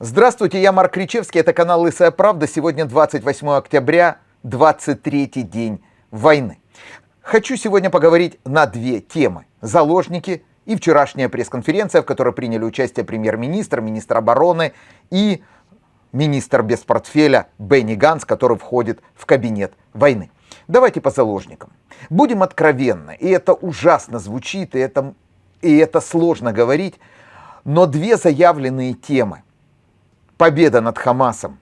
Здравствуйте, я Марк Кричевский, это канал «Лысая правда». Сегодня 28 октября, 23-й день войны. Хочу сегодня поговорить на две темы. Заложники и вчерашняя пресс-конференция, в которой приняли участие премьер-министр, министр обороны и министр без портфеля Бенни Ганц, который входит в кабинет войны. Давайте по заложникам. Будем откровенны, и это ужасно звучит, и это сложно говорить, но две заявленные темы – победа над Хамасом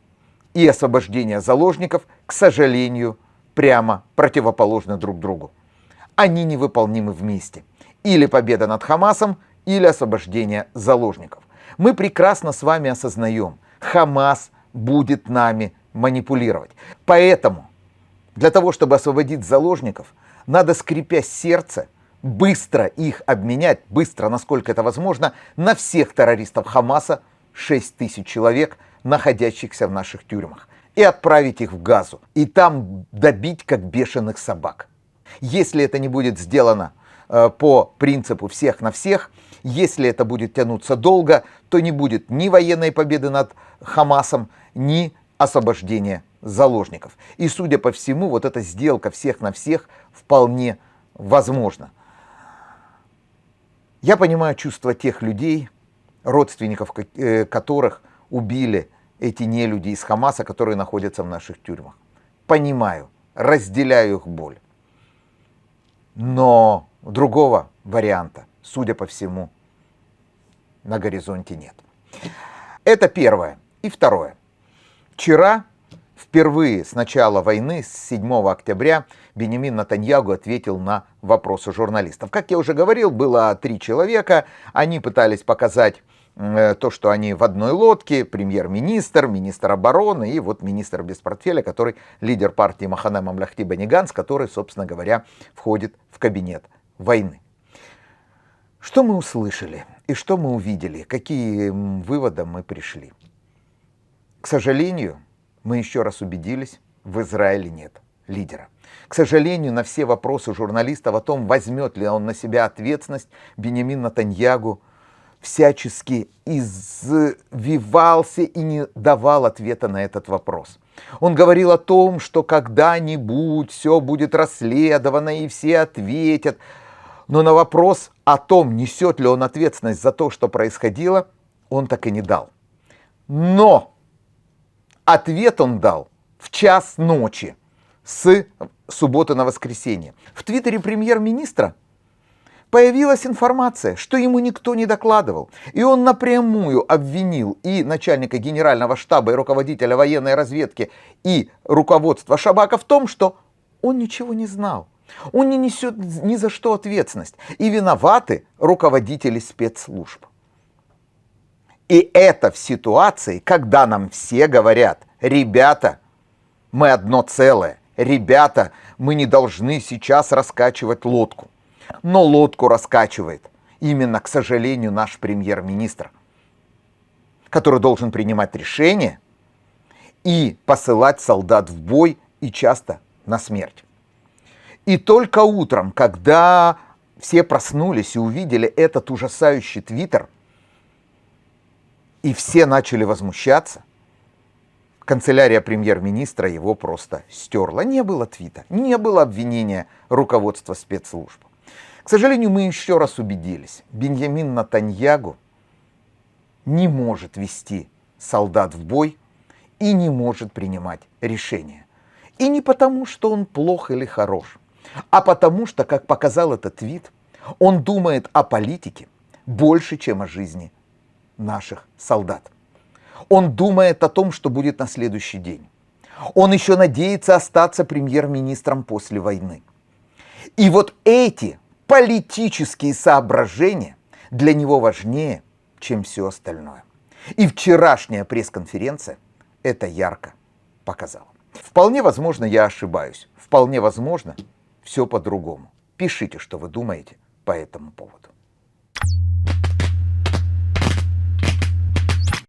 и освобождение заложников, к сожалению, прямо противоположны друг другу. Они невыполнимы вместе. Или победа над Хамасом, или освобождение заложников. Мы прекрасно с вами осознаем, Хамас будет нами манипулировать. Поэтому для того, чтобы освободить заложников, надо, скрипя сердце, быстро их обменять, быстро, насколько это возможно, на всех террористов Хамаса, 6 тысяч человек, находящихся в наших тюрьмах, и отправить их в Газу, и там добить как бешеных собак. Если это не будет сделано по принципу всех на всех, если это будет тянуться долго, то не будет ни военной победы над Хамасом, ни освобождения заложников. И, судя по всему, вот эта сделка всех на всех вполне возможна. Я понимаю чувства тех людей, родственников которых убили эти нелюди из Хамаса, которые находятся в наших тюрьмах. Понимаю, разделяю их боль. Но другого варианта, судя по всему, на горизонте нет. Это первое. И второе. Вчера, впервые с начала войны, с 7 октября, Биньямин Нетаньяху ответил на вопросы журналистов. Как я уже говорил, было 3 человека. Они пытались показать то, что они в одной лодке: премьер-министр, министр обороны и вот министр без портфеля, который лидер партии Махане Мамляхти Бенни Ганц, который, собственно говоря, входит в кабинет войны. Что мы услышали и что мы увидели, какие выводы мы пришли? К сожалению, мы еще раз убедились, в Израиле нет лидера. К сожалению, на все вопросы журналистов о том, возьмет ли он на себя ответственность, Биньямин Нетаньяху всячески извивался и не давал ответа на этот вопрос. Он говорил о том, что когда-нибудь все будет расследовано и все ответят. Но на вопрос о том, несет ли он ответственность за то, что происходило, он так и не дал. Но ответ он дал в час ночи с субботы на воскресенье. В твиттере премьер-министра появилась информация, что ему никто не докладывал. И он напрямую обвинил и начальника генерального штаба, и руководителя военной разведки, и руководства Шабака в том, что он ничего не знал. Он не несет ни за что ответственность. И виноваты руководители спецслужб. И это в ситуации, когда нам все говорят: ребята, мы одно целое. Ребята, мы не должны сейчас раскачивать лодку. Но лодку раскачивает именно, к сожалению, наш премьер-министр, который должен принимать решения и посылать солдат в бой, и часто на смерть. И только утром, когда все проснулись и увидели этот ужасающий твиттер, и все начали возмущаться, канцелярия премьер-министра его просто стерла. Не было твита, не было обвинения руководства спецслужб. К сожалению, мы еще раз убедились, Биньямин Нетаньяху не может вести солдат в бой и не может принимать решения. И не потому, что он плох или хорош, а потому что, как показал этот твит, он думает о политике больше, чем о жизни наших солдат. Он думает о том, что будет на следующий день. Он еще надеется остаться премьер-министром после войны. И вот эти политические соображения для него важнее, чем все остальное. И вчерашняя пресс-конференция это ярко показала. Вполне возможно, я ошибаюсь. Вполне возможно, все по-другому. Пишите, что вы думаете по этому поводу.